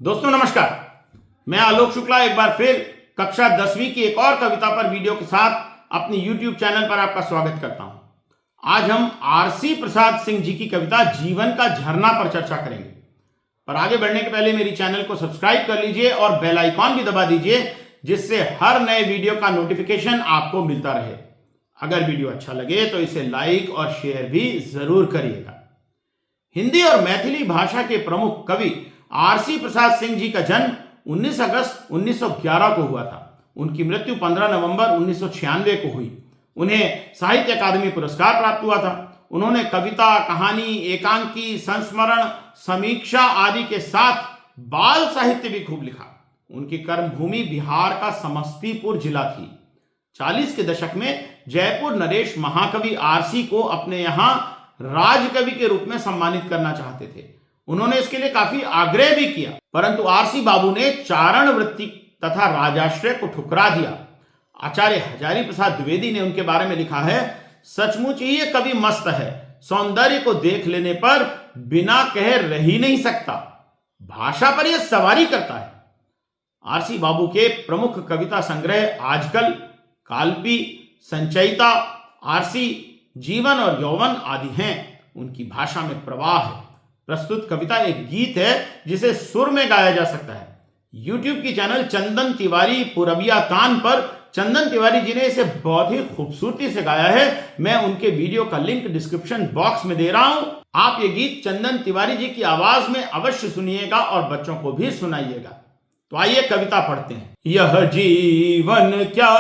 दोस्तों नमस्कार। मैं आलोक शुक्ला एक बार फिर कक्षा 10वीं की एक और कविता पर वीडियो के साथ अपनी YouTube चैनल पर आपका स्वागत करता हूं। आज हम आरसी प्रसाद सिंह जी की कविता जीवन का झरना पर चर्चा करेंगे। पर आगे बढ़ने के पहले मेरी चैनल को सब्सक्राइब कर लीजिए और बेल आइकॉन भी दबा दीजिए, जिससे हर नए वीडियो का नोटिफिकेशन आपको मिलता रहे। अगर वीडियो अच्छा लगे तो इसे लाइक और शेयर भी जरूर करिएगा। हिंदी और मैथिली भाषा के प्रमुख कवि आरसी प्रसाद सिंह जी का जन्म 19 अगस्त 1911 को हुआ था। उनकी मृत्यु 15 नवंबर 1996 को हुई। उन्हें साहित्य अकादमी पुरस्कार प्राप्त हुआ था। उन्होंने कविता, कहानी, एकांकी, संस्मरण, समीक्षा आदि के साथ बाल साहित्य भी खूब लिखा। उनकी कर्मभूमि बिहार का समस्तीपुर जिला थी। 40 के दशक में जयपुर नरेश महाकवि आरसी को अपने यहां राजकवि के रूप में सम्मानित करना चाहते थे। उन्होंने इसके लिए काफी आग्रह भी किया, परंतु आरसी बाबू ने चारण वृत्ति तथा राजाश्रय को ठुकरा दिया। आचार्य हजारी प्रसाद द्विवेदी ने उनके बारे में लिखा है, सचमुच ही ये कवि मस्त है, सौंदर्य को देख लेने पर बिना कहे रह ही नहीं सकता, भाषा पर यह सवारी करता है। आरसी बाबू के प्रमुख कविता संग्रह आजकल, काल्पी, संचयिता, आरसी, जीवन और यौवन आदि हैं। उनकी भाषा में प्रवाह है। प्रस्तुत कविता एक गीत है जिसे सुर में गाया जा सकता है। YouTube की चैनल चंदन तिवारी पुरबिया तान पर चंदन तिवारी जी ने इसे बहुत ही खूबसूरती से गाया है। मैं उनके वीडियो का लिंक डिस्क्रिप्शन बॉक्स में दे रहा हूं। आप ये गीत चंदन तिवारी जी की आवाज में अवश्य सुनिएगा और बच्चों को भी सुनाइएगा। तो आइए कविता पढ़ते हैं। यह जीवन क्या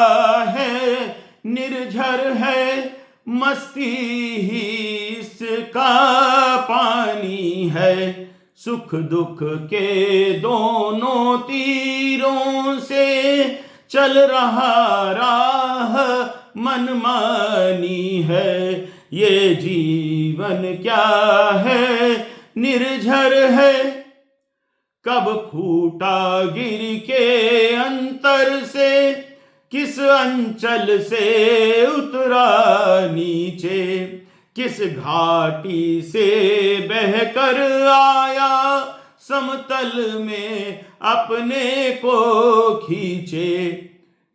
है, निर्झर है, मस्ती ही इसका पानी है, सुख दुख के दोनों तीरों से चल रहा राह मनमानी है। ये जीवन क्या है, निर्झर है, कब फूटा गिर के अंतर से, किस अंचल से उतरा नीचे, किस घाटी से बहकर आया, समतल में अपने को खींचे।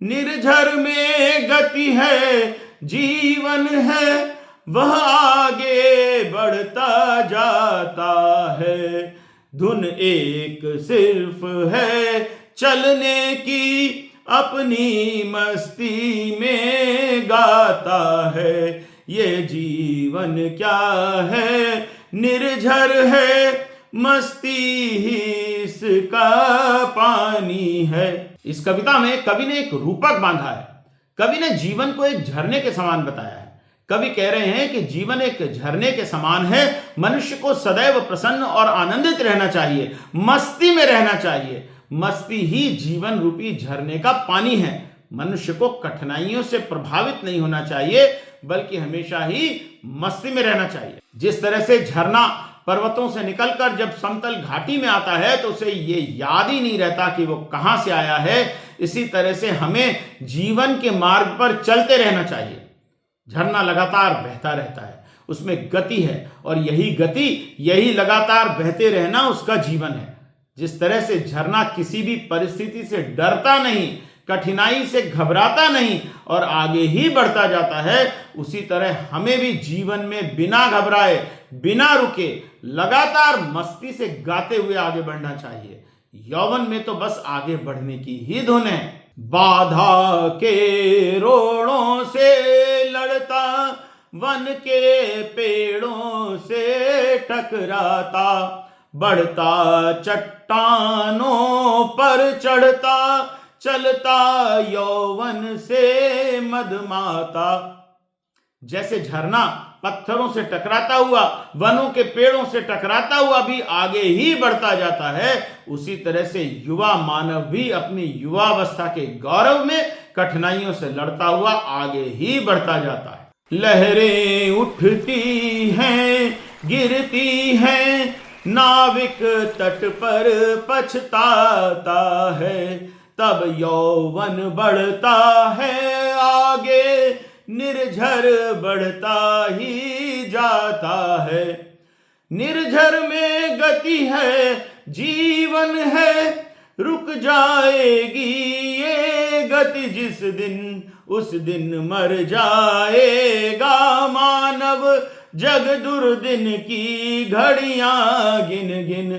निर्झर में गति है, जीवन है, वह आगे बढ़ता जाता है। धुन एक सिर्फ है चलने की, अपनी मस्ती में गाता है। ये जीवन क्या है, निर्झर है, मस्ती ही इसका पानी है। इस कविता में कवि ने एक रूपक बांधा है। कवि ने जीवन को एक झरने के समान बताया है। कवि कह रहे हैं कि जीवन एक झरने के समान है। मनुष्य को सदैव प्रसन्न और आनंदित रहना चाहिए, मस्ती में रहना चाहिए। मस्ती ही जीवन रूपी झरने का पानी है। मनुष्य को कठिनाइयों से प्रभावित नहीं होना चाहिए, बल्कि हमेशा ही मस्ती में रहना चाहिए। जिस तरह से झरना पर्वतों से निकलकर जब समतल घाटी में आता है तो उसे ये याद ही नहीं रहता कि वो कहां से आया है, इसी तरह से हमें जीवन के मार्ग पर चलते रहना चाहिए। झरना लगातार बहता रहता है, उसमें गति है, और यही गति, यही लगातार बहते रहना उसका जीवन है। जिस तरह से झरना किसी भी परिस्थिति से डरता नहीं, कठिनाई से घबराता नहीं और आगे ही बढ़ता जाता है, उसी तरह हमें भी जीवन में बिना घबराए, बिना रुके, लगातार मस्ती से गाते हुए आगे बढ़ना चाहिए। यौवन में तो बस आगे बढ़ने की ही धुन है। बाधा के रोड़ों से लड़ता, वन के पेड़ों से टकराता, बढ़ता चट्टानों पर चढ़ता, चलता यौवन से मदमाता। जैसे झरना पत्थरों से टकराता हुआ, वनों के पेड़ों से टकराता हुआ भी आगे ही बढ़ता जाता है, उसी तरह से युवा मानव भी अपनी युवावस्था के गौरव में कठिनाइयों से लड़ता हुआ आगे ही बढ़ता जाता है। लहरें उठती हैं, गिरती हैं, नाविक तट पर पछताता है, तब यौवन बढ़ता है आगे, निर्झर बढ़ता ही जाता है। निर्झर में गति है, जीवन है, रुक जाएगी ये गति जिस दिन, उस दिन मर जाएगा मानव, जग दुर्दिन की घड़ियां गिन गिन।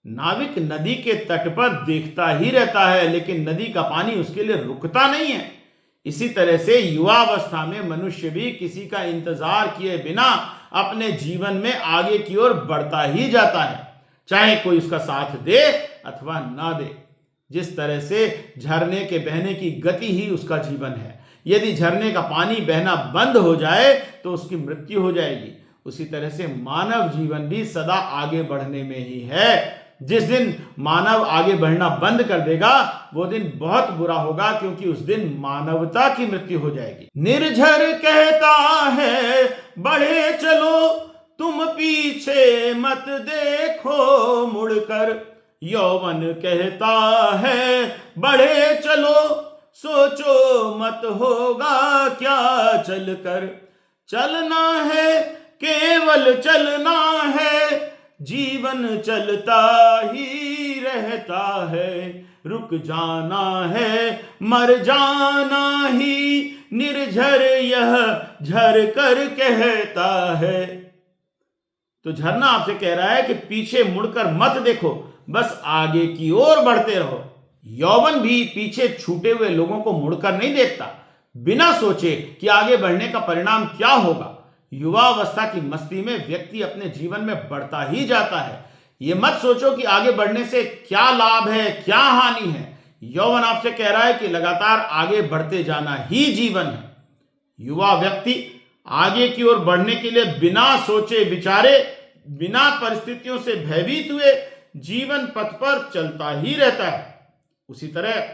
नाविक नदी के तट पर देखता ही रहता है, लेकिन नदी का पानी उसके लिए रुकता नहीं है। इसी तरह से युवावस्था में मनुष्य भी किसी का इंतजार किए बिना अपने जीवन में आगे की ओर बढ़ता ही जाता है, चाहे कोई उसका साथ दे अथवा ना दे। जिस तरह से झरने के बहने की गति ही उसका जीवन है। यदि झरने का पानी बहना बंद हो जाए तो उसकी मृत्यु हो जाएगी। उसी तरह से मानव जीवन भी सदा आगे बढ़ने में ही है। जिस दिन मानव आगे बढ़ना बंद कर देगा वो दिन बहुत बुरा होगा, क्योंकि उस दिन मानवता की मृत्यु हो जाएगी। निर्झर कहता है बढ़े चलो, तुम पीछे मत देखो मुड़कर। यौवन कहता है बढ़े चलो, सोचो मत होगा क्या चलकर। चलना है, केवल चलना है, जीवन चलता ही रहता है। रुक जाना है, मर जाना ही, निर्झर यह झर कर कहता है। तो झरना आपसे कह रहा है कि पीछे मुड़कर मत देखो, बस आगे की ओर बढ़ते रहो। यौवन भी पीछे छूटे हुए लोगों को मुड़कर नहीं देखता, बिना सोचे कि आगे बढ़ने का परिणाम क्या होगा। युवावस्था की मस्ती में व्यक्ति अपने जीवन में बढ़ता ही जाता है। ये मत सोचो कि आगे बढ़ने से क्या लाभ है, क्या हानि है। यौवन आपसे कह रहा है कि लगातार आगे बढ़ते जाना ही जीवन है। युवा व्यक्ति आगे की ओर बढ़ने के लिए बिना सोचे विचारे, बिना परिस्थितियों से भयभीत हुए जीवन पथ पर चलता ही रहता है। उसी तरह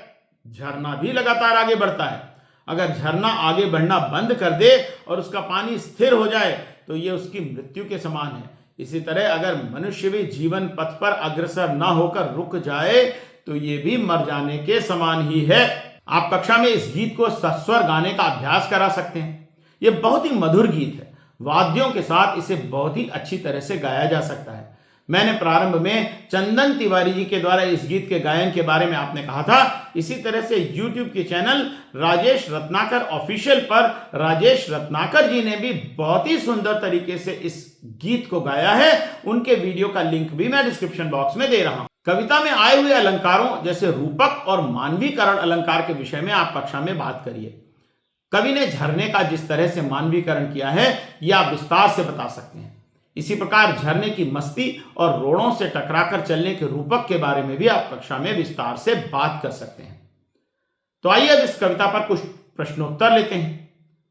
झरना भी लगातार आगे बढ़ता है। अगर झरना आगे बढ़ना बंद कर दे और उसका पानी स्थिर हो जाए तो यह उसकी मृत्यु के समान है। इसी तरह अगर मनुष्य भी जीवन पथ पर अग्रसर ना होकर रुक जाए तो यह भी मर जाने के समान ही है। आप कक्षा में इस गीत को सस्वर गाने का अभ्यास करा सकते हैं। यह बहुत ही मधुर गीत है। वाद्यों के साथ इसे बहुत ही अच्छी तरह से गाया जा सकता है। मैंने प्रारंभ में चंदन तिवारी जी के द्वारा इस गीत के गायन के बारे में आपने कहा था। इसी तरह से YouTube के चैनल राजेश रत्नाकर ऑफिशियल पर राजेश रत्नाकर जी ने भी बहुत ही सुंदर तरीके से इस गीत को गाया है। उनके वीडियो का लिंक भी मैं डिस्क्रिप्शन बॉक्स में दे रहा हूं। कविता में आए हुए अलंकारों जैसे रूपक और मानवीकरण अलंकार के विषय में आप कक्षा में बात करिए। कवि ने झरने का जिस तरह से मानवीकरण किया है यह आप विस्तार से बता सकते हैं। इसी प्रकार झरने की मस्ती और रोड़ों से टकराकर चलने के रूपक के बारे में भी आप कक्षा में विस्तार से बात कर सकते हैं। तो आइए अब इस कविता पर कुछ प्रश्नोत्तर लेते हैं।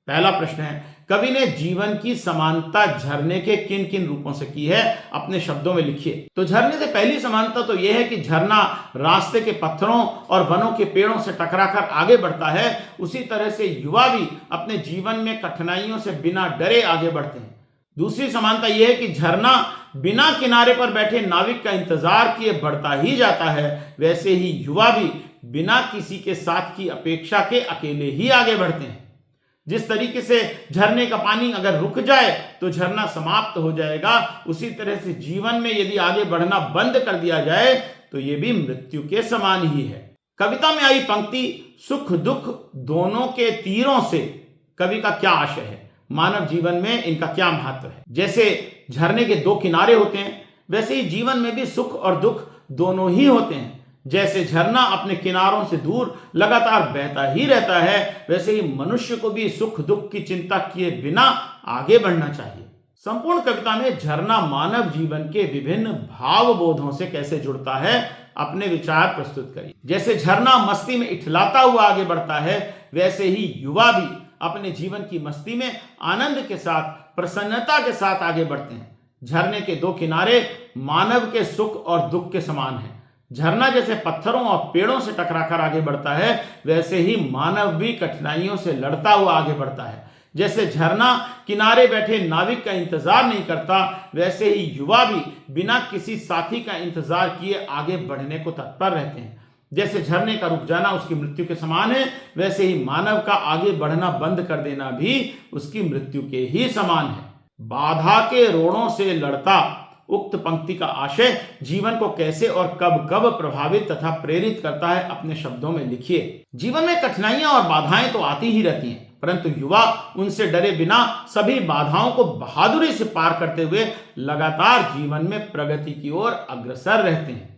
पहला प्रश्न है, कवि ने जीवन की समानता झरने के किन किन रूपों से की है, अपने शब्दों में लिखिए। तो झरने से पहली समानता तो यह है कि झरना रास्ते के पत्थरों और वनों के पेड़ों से टकराकर आगे बढ़ता है। उसी तरह से युवा भी अपने जीवन में कठिनाइयों से बिना डरे आगे बढ़ते हैं। दूसरी समानता यह है कि झरना बिना किनारे पर बैठे नाविक का इंतजार किए बढ़ता ही जाता है, वैसे ही युवा भी बिना किसी के साथ की अपेक्षा के अकेले ही आगे बढ़ते हैं। जिस तरीके से झरने का पानी अगर रुक जाए तो झरना समाप्त हो जाएगा, उसी तरह से जीवन में यदि आगे बढ़ना बंद कर दिया जाए तो यह भी मृत्यु के समान ही है। कविता में आई पंक्ति सुख दुख दोनों के तीरों से कवि का क्या आशय है, मानव जीवन में इनका क्या महत्व है। जैसे झरने के दो किनारे होते हैं वैसे ही जीवन में भी सुख और दुख दोनों ही होते हैं। जैसे झरना अपने किनारों से दूर लगातार बहता ही रहता है, वैसे ही मनुष्य को भी सुख दुख की चिंता किए बिना आगे बढ़ना चाहिए। संपूर्ण कविता में झरना मानव जीवन के विभिन्न भाव बोधों से कैसे जुड़ता है, अपने विचार प्रस्तुत करिए। जैसे झरना मस्ती में इठलाता हुआ आगे बढ़ता है, वैसे ही युवा भी अपने जीवन की मस्ती में आनंद के साथ, प्रसन्नता के साथ आगे बढ़ते हैं। झरने के दो किनारे मानव के सुख और दुख के समान हैं। झरना जैसे पत्थरों और पेड़ों से टकराकर आगे बढ़ता है, वैसे ही मानव भी कठिनाइयों से लड़ता हुआ आगे बढ़ता है। जैसे झरना किनारे बैठे नाविक का इंतजार नहीं करता, वैसे ही युवा भी बिना किसी साथी का इंतजार किए आगे बढ़ने को तत्पर रहते हैं। जैसे झरने का रुक जाना उसकी मृत्यु के समान है, वैसे ही मानव का आगे बढ़ना बंद कर देना भी उसकी मृत्यु के ही समान है। बाधा के रोड़ों से लड़ता उक्त पंक्ति का आशय जीवन को कैसे और कब कब प्रभावित तथा प्रेरित करता है अपने शब्दों में लिखिए। जीवन में कठिनाइयां और बाधाएं तो आती ही रहती हैं, परंतु युवा उनसे डरे बिना सभी बाधाओं को बहादुरी से पार करते हुए लगातार जीवन में प्रगति की ओर अग्रसर रहते हैं।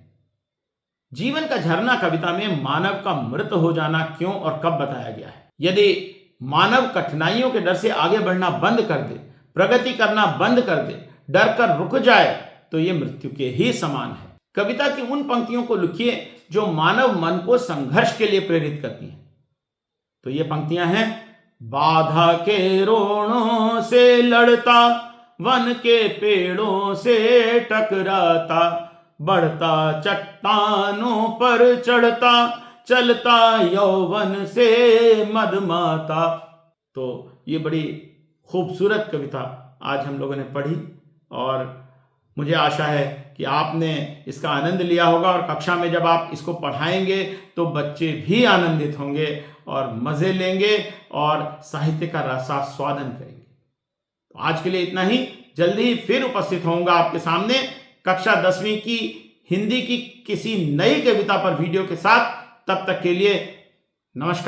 जीवन का झरना कविता में मानव का मृत हो जाना क्यों और कब बताया गया है। यदि मानव कठिनाइयों के डर से आगे बढ़ना बंद कर दे, प्रगति करना बंद कर दे, डर कर रुक जाए, तो ये मृत्यु के ही समान है। कविता की उन पंक्तियों को लिखिए जो मानव मन को संघर्ष के लिए प्रेरित करती हैं। तो ये पंक्तियां हैं, बाधा के रोणों से लड़ता, वन के पेड़ों से टकराता, बढ़ता चट्टानों पर चढ़ता, चलता यौवन से मदमाता। तो ये बड़ी खूबसूरत कविता आज हम लोगों ने पढ़ी और मुझे आशा है कि आपने इसका आनंद लिया होगा और कक्षा में जब आप इसको पढ़ाएंगे तो बच्चे भी आनंदित होंगे और मज़े लेंगे और साहित्य का रसास्वादन करेंगे। तो आज के लिए इतना ही। जल्दी ही फिर उपस्थित होऊंगा आपके सामने कक्षा 10वीं की हिंदी की किसी नई कविता पर वीडियो के साथ। तब तक के लिए नमस्कार।